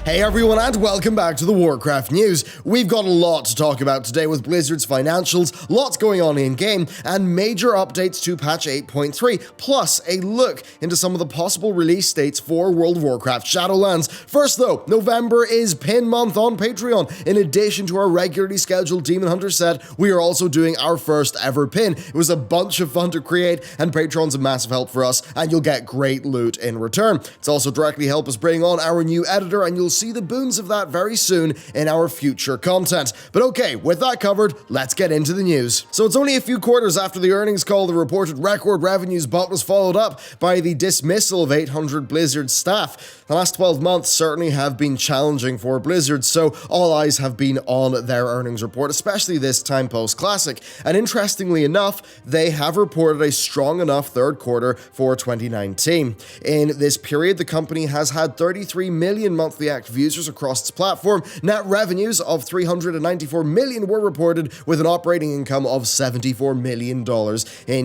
Hey everyone, and welcome back to the Warcraft News. We've got a lot to talk about today with Blizzard's financials, lots going on in-game, and major updates to patch 8.3, plus a look into some of the possible release dates for World of Warcraft Shadowlands. First though, November is Pin Month on Patreon. In addition to our regularly scheduled Demon Hunter set, we are also doing our first ever pin. It was a bunch of fun to create, and Patreon's a massive help for us, and you'll get great loot in return. It's also directly helped us bring on our new editor, and you'll see the boons of that very soon in our future content. But okay, with that covered, let's get into the news. So it's only a few quarters after the earnings call the reported record revenues, but was followed up by the dismissal of 800 Blizzard staff. The last 12 months certainly have been challenging for Blizzard, so all eyes have been on their earnings report, especially this time post-Classic. And interestingly enough, they have reported a strong enough third quarter for 2019. In this period, the company has had 33 million monthly active users across its platform. Net revenues of $394 million were reported, with an operating income of $74 million in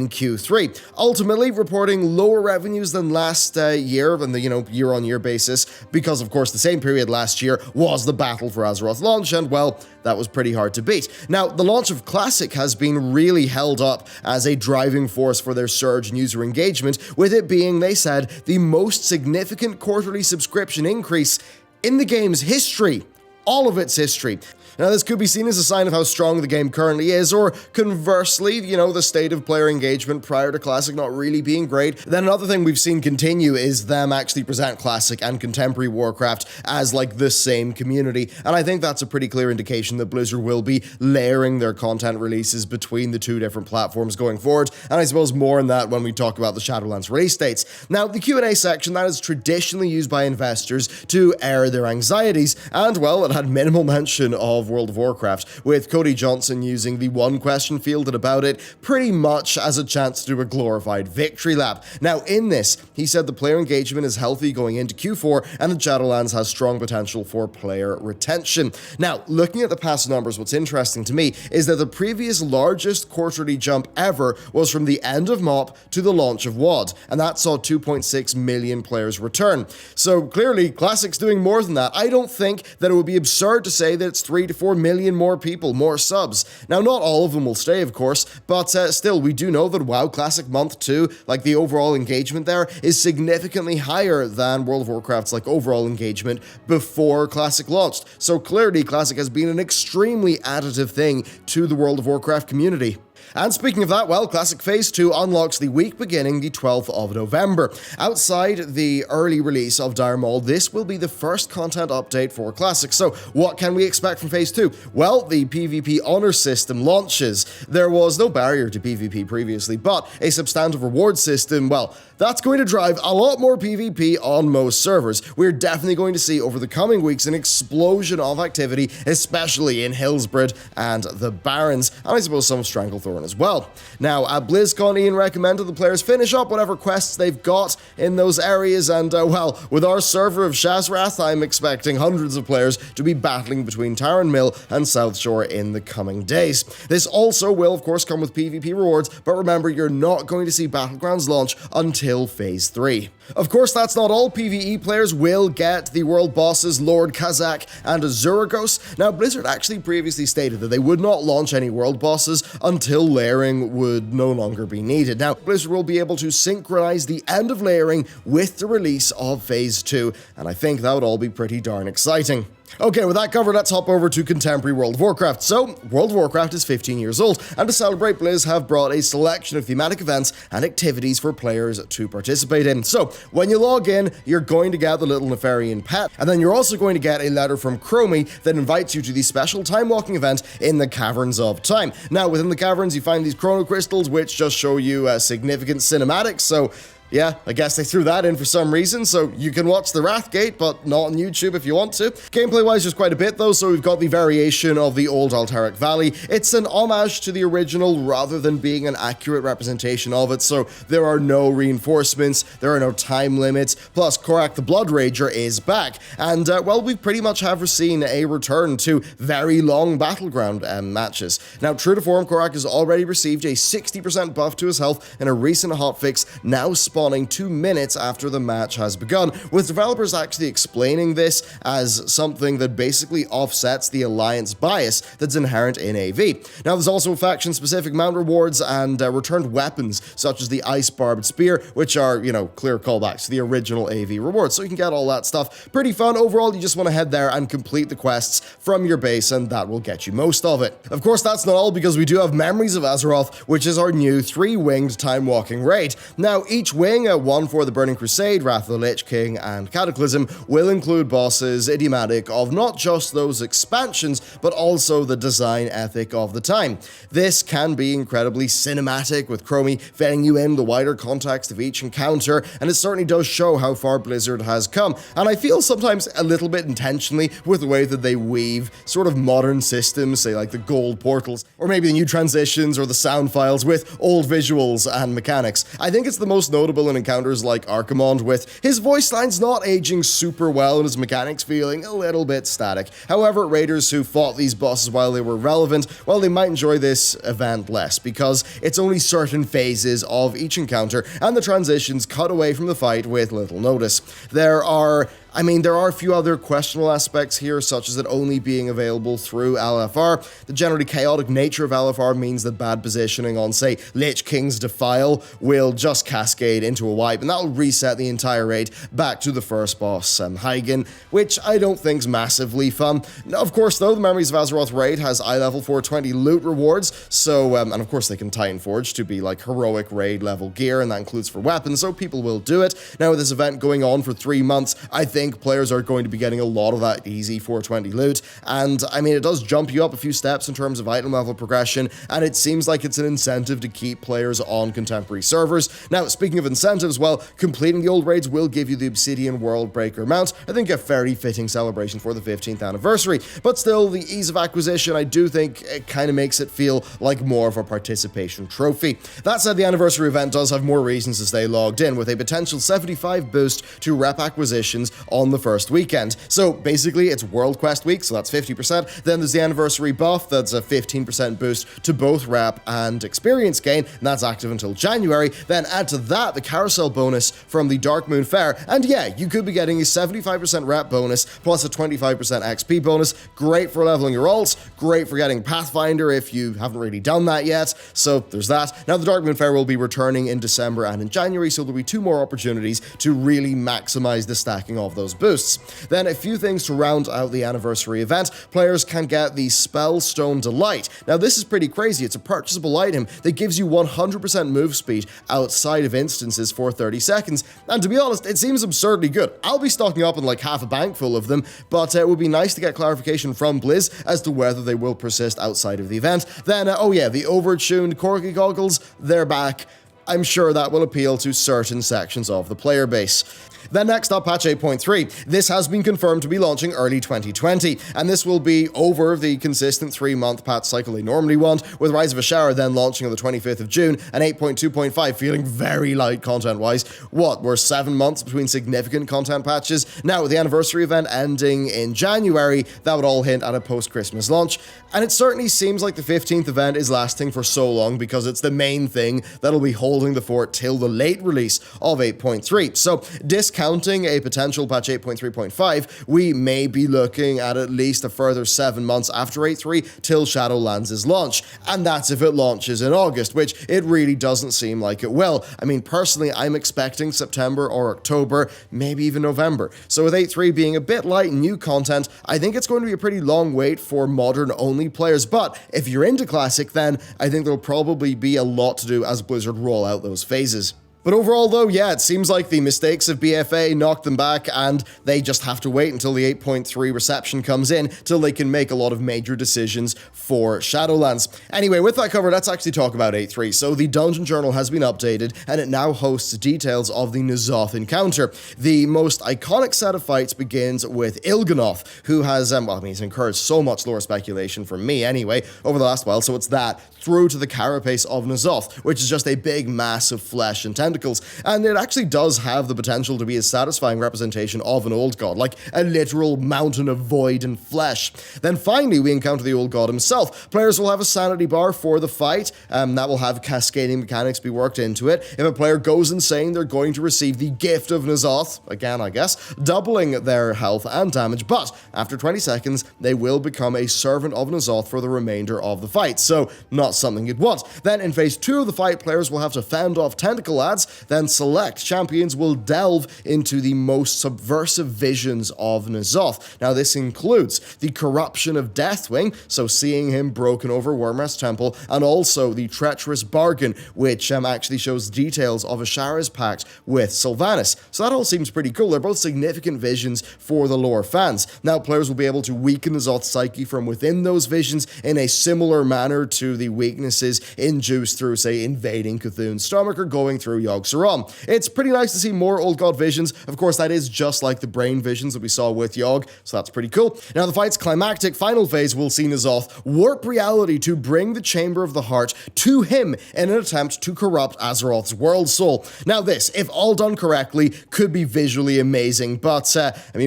Q3. Ultimately, reporting lower revenues than last year on the year-on-year basis, because of course the same period last year was the Battle for Azeroth launch, and well, that was pretty hard to beat. Now, the launch of Classic has been really held up as a driving force for their surge in user engagement, with it being, they said, the most significant quarterly subscription increase in the game's history. All of its history. Now, this could be seen as a sign of how strong the game currently is, or conversely, the state of player engagement prior to Classic not really being great. Then another thing we've seen continue is them actually present Classic and Contemporary Warcraft as like the same community, and I think that's a pretty clear indication that Blizzard will be layering their content releases between the two different platforms going forward, and I suppose more on that when we talk about the Shadowlands release dates. Now, the Q&A section that is traditionally used by investors to air their anxieties, and well, it had minimal mention of World of Warcraft, with Cody Johnson using the one question fielded about it pretty much as a chance to do a glorified victory lap. Now, in this, he said the player engagement is healthy going into Q4, and that Shadowlands has strong potential for player retention. Now, looking at the past numbers, what's interesting to me is that the previous largest quarterly jump ever was from the end of MOP to the launch of WoD, and that saw 2.6 million players return. So clearly, Classic's doing more than that. I don't think that it would be absurd to say that it's 3 to 4 million more people, more subs. Now, not all of them will stay, of course, but still, we do know that WoW Classic Month 2, like the overall engagement there, is significantly higher than World of Warcraft's like overall engagement before Classic launched. So clearly, Classic has been an extremely additive thing to the World of Warcraft community. And speaking of that, well, Classic Phase 2 unlocks the week beginning the 12th of November. Outside the early release of Dire Maul, this will be the first content update for Classic. So what can we expect from Phase 2? Well, the PvP honor system launches. There was no barrier to PvP previously, but a substantive reward system, well, that's going to drive a lot more PvP on most servers. We're definitely going to see over the coming weeks an explosion of activity, especially in Hillsbrad and the Barrens, and I suppose some of Stranglethorn as well. Now, at BlizzCon, Ian recommended the players finish up whatever quests they've got in those areas, and well, with our server of Shazrath, I'm expecting hundreds of players to be battling between Taran Mill and South Shore in the coming days. This also will, of course, come with PvP rewards, but remember, you're not going to see Battlegrounds launch until Phase 3. Of course, that's not all. PvE players will get the world bosses Lord Kazak and Azuragos. Now, Blizzard actually previously stated that they would not launch any world bosses until layering would no longer be needed. Now, Blizzard will be able to synchronize the end of layering with the release of Phase 2, and I think that would all be pretty darn exciting. Okay, with that covered, let's hop over to Contemporary World of Warcraft. So, World of Warcraft is 15 years old, and to celebrate, Blizz have brought a selection of thematic events and activities for players to participate in. So, when you log in, you're going to get the little Nefarian pet, and then you're also going to get a letter from Chromie that invites you to the special time-walking event in the Caverns of Time. Now, within the caverns, you find these chrono crystals, which just show you significant cinematics, so yeah, I guess they threw that in for some reason, so you can watch the Wrathgate, but not on YouTube if you want to. Gameplay-wise, there's quite a bit though, so we've got the variation of the old Altaric Valley. It's an homage to the original rather than being an accurate representation of it, so there are no reinforcements, there are no time limits, plus Korak the Blood Rager is back, and well, we pretty much have seen a return to very long battleground matches. Now, true to form, Korak has already received a 60% buff to his health in a recent hotfix, now spawning 2 minutes after the match has begun, with developers actually explaining this as something that basically offsets the alliance bias that's inherent in AV. Now, there's also faction-specific mount rewards and returned weapons, such as the Ice Barbed Spear, which are, clear callbacks to the original AV rewards, so you can get all that stuff. Pretty fun. Overall, you just want to head there and complete the quests from your base, and that will get you most of it. Of course, that's not all, because we do have Memories of Azeroth, which is our new 3-winged time-walking raid. Now, each wing, one for the Burning Crusade, Wrath of the Lich King, and Cataclysm, will include bosses idiomatic of not just those expansions, but also the design ethic of the time. This can be incredibly cinematic, with Chromie fitting you in the wider context of each encounter, and it certainly does show how far Blizzard has come. And I feel sometimes a little bit intentionally with the way that they weave sort of modern systems, say like the gold portals, or maybe the new transitions or the sound files with old visuals and mechanics. I think it's the most notable in encounters like Archimonde, with his voice lines not aging super well and his mechanics feeling a little bit static. However, raiders who fought these bosses while they were relevant, well, they might enjoy this event less, because it's only certain phases of each encounter, and the transitions cut away from the fight with little notice. There are a few other questionable aspects here, such as it only being available through LFR. The generally chaotic nature of LFR means that bad positioning on, say, Lich King's Defile will just cascade into a wipe, and that'll reset the entire raid back to the first boss, Hygen, which I don't think's massively fun. Of course, though, the Memories of Azeroth raid has eye level 420 loot rewards, so, and of course they can Titan Forge to be like heroic raid level gear, and that includes for weapons, so people will do it. Now, with this event going on for 3 months, I think players are going to be getting a lot of that easy 420 loot, and it does jump you up a few steps in terms of item level progression, and it seems like it's an incentive to keep players on contemporary servers. Now, speaking of incentives, well, completing the old raids will give you the Obsidian Worldbreaker mount. I think a very fitting celebration for the 15th anniversary, but still, the ease of acquisition, I do think it kind of makes it feel like more of a participation trophy. That said, the anniversary event does have more reasons to stay logged in, with a potential 75 boost to rep acquisitions on the first weekend. So basically, it's World Quest week, so that's 50%. Then there's the anniversary buff, that's a 15% boost to both rep and experience gain, and that's active until January. Then add to that the carousel bonus from the Dark Moon Fair, and yeah, you could be getting a 75% rep bonus plus a 25% XP bonus. Great for leveling your alts, great for getting Pathfinder if you haven't really done that yet, so there's that. Now, the Dark Moon Fair will be returning in December and in January, so there'll be 2 more opportunities to really maximize the stacking of those boosts. Then a few things to round out the anniversary event. Players can get the Spellstone Delight. Now, this is pretty crazy. It's a purchasable item that gives you 100% move speed outside of instances for 30 seconds, and to be honest, it seems absurdly good. I'll be stocking up on like half a bank full of them, but it would be nice to get clarification from Blizz as to whether they will persist outside of the event. Then, the overtuned Corky Goggles, they're back. I'm sure that will appeal to certain sections of the player base. Then next up, patch 8.3. This has been confirmed to be launching early 2020, and this will be over the consistent 3-month patch cycle they normally want, with Rise of Ashara then launching on the 25th of June, and 8.2.5 feeling very light content-wise. We're 7 months between significant content patches. Now, with the anniversary event ending in January, that would all hint at a post-Christmas launch, and it certainly seems like the 15th event is lasting for so long because it's the main thing that'll be holding the fort till the late release of 8.3. So, discounting a potential patch 8.3.5, we may be looking at least a further 7 months after 8.3 till Shadowlands' launch, and that's if it launches in August, which it really doesn't seem like it will. Personally, I'm expecting September or October, maybe even November. So with 8.3 being a bit light in new content, I think it's going to be a pretty long wait for modern-only players, but if you're into Classic, then I think there'll probably be a lot to do as Blizzard roll out those phases. But overall though, yeah, it seems like the mistakes of BFA knocked them back, and they just have to wait until the 8.3 reception comes in till they can make a lot of major decisions for Shadowlands. Anyway, with that covered, let's actually talk about 8.3. So the Dungeon Journal has been updated, and it now hosts details of the N'Zoth encounter. The most iconic set of fights begins with Il'gynoth, who has, he's encouraged so much lore speculation from me anyway, over the last while, so it's that, through to the carapace of N'Zoth, which is just a big mass of flesh and tentacles tentacles, and it actually does have the potential to be a satisfying representation of an old god, like a literal mountain of void and flesh. Then finally, we encounter the old god himself. Players will have a sanity bar for the fight, that will have cascading mechanics be worked into it. If a player goes insane, they're going to receive the Gift of N'Zoth, again I guess, doubling their health and damage, but after 20 seconds, they will become a servant of N'Zoth for the remainder of the fight, so not something you'd want. Then in phase 2 of the fight, players will have to fend off tentacle ads, then select champions will delve into the most subversive visions of N'Zoth. Now this includes the corruption of Deathwing, so seeing him broken over Wormrest Temple, and also the treacherous bargain, which actually shows details of Ashara's pact with Sylvanas. So that all seems pretty cool. They're both significant visions for the lore fans. Now players will be able to weaken N'Zoth's psyche from within those visions in a similar manner to the weaknesses induced through, say, invading Cthulhu's stomach or going through Yogg-Saron. It's pretty nice to see more old god visions. Of course, that is just like the brain visions that we saw with Yogg, so that's pretty cool. Now the fight's climactic final phase will see N'Zoth warp reality to bring the Chamber of the Heart to him in an attempt to corrupt Azeroth's world soul. Now this, if all done correctly, could be visually amazing, but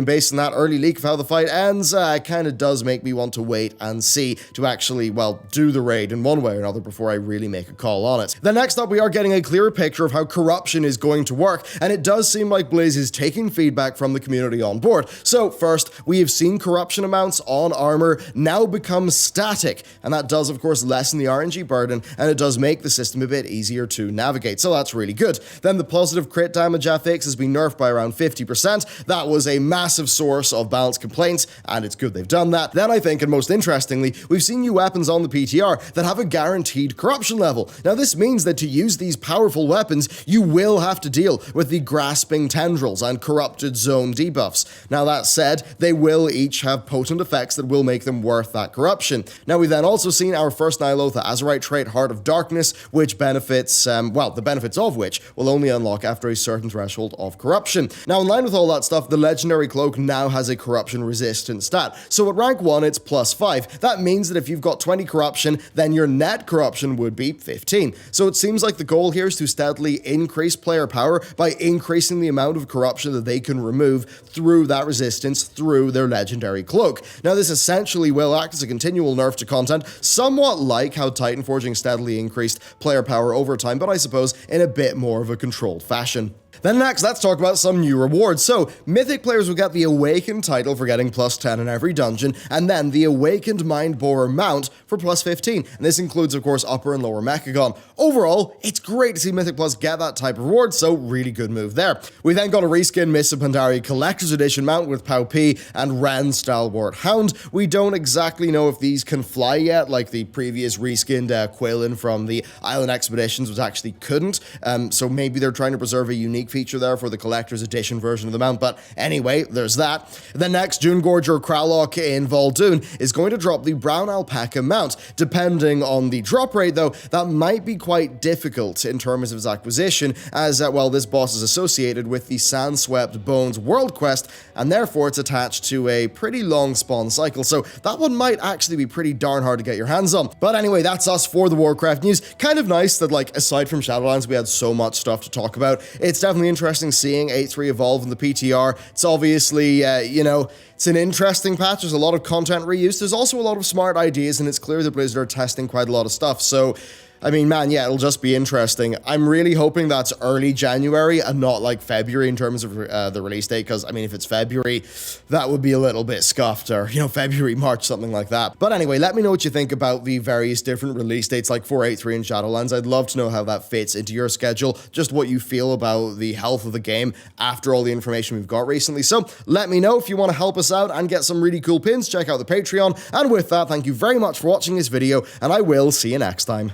based on that early leak of how the fight ends, it kind of does make me want to wait and see to actually, well, do the raid in one way or another before I really make a call on it. Then next up, we are getting a clearer picture of how corruption is going to work, and it does seem like Blizz is taking feedback from the community on board. So first, we have seen corruption amounts on armor now become static, and that does of course lessen the RNG burden, and it does make the system a bit easier to navigate, so that's really good. Then the positive crit damage affix has been nerfed by around 50%. That was a massive source of balance complaints, and it's good they've done that. Then I think, and most interestingly, we've seen new weapons on the PTR that have a guaranteed corruption level. Now this means that to use these powerful weapons, you will have to deal with the grasping tendrils and corrupted zone debuffs. Now that said, they will each have potent effects that will make them worth that corruption. Now we've then also seen our first Ny'alotha Azerite trait, Heart of Darkness, which benefits, the benefits of which will only unlock after a certain threshold of corruption. Now in line with all that stuff, the Legendary Cloak now has a corruption resistant stat. So at rank 1, it's +5. That means that if you've got 20 corruption, then your net corruption would be 15. So it seems like the goal here is to steadily increase player power by increasing the amount of corruption that they can remove through that resistance through their Legendary Cloak. Now this essentially will act as a continual nerf to content, somewhat like how Titan Forging steadily increased player power over time, but I suppose in a bit more of a controlled fashion. Then next, let's talk about some new rewards. So, Mythic players will get the Awakened title for getting +10 in every dungeon, and then the Awakened Mindborer mount for +15. And this includes, of course, Upper and Lower Mechagon. Overall, it's great to see Mythic Plus get that type of reward, so really good move there. We then got a reskin Mists of Pandaria Collector's Edition mount with Pau P and Ren Stalwart Hound. We don't exactly know if these can fly yet, like the previous reskinned Quillen from the Island Expeditions was actually couldn't, so maybe they're trying to preserve a unique feature there for the collector's edition version of the mount, but anyway, there's that. The next Dune Gorger Kralok in Vol'Dun is going to drop the Brown Alpaca mount. Depending on the drop rate though, that might be quite difficult in terms of its acquisition, as this boss is associated with the Sandswept Bones world quest, and therefore it's attached to a pretty long spawn cycle, so that one might actually be pretty darn hard to get your hands on. But anyway, that's us for the Warcraft news. Kind of nice that, aside from Shadowlands, we had so much stuff to talk about. It's definitely interesting seeing 8.3 evolve in the PTR. It's obviously, it's an interesting patch. There's a lot of content reuse. There's also a lot of smart ideas, and it's clear that Blizzard are testing quite a lot of stuff. So, it'll just be interesting. I'm really hoping that's early January and not February in terms of the release date, because, if it's February, that would be a little bit scuffed, or, February, March, something like that. But anyway, let me know what you think about the various different release dates like 4.8.3 and Shadowlands. I'd love to know how that fits into your schedule, just what you feel about the health of the game after all the information we've got recently. So let me know if you want to help us out and get some really cool pins. Check out the Patreon. And with that, thank you very much for watching this video, and I will see you next time.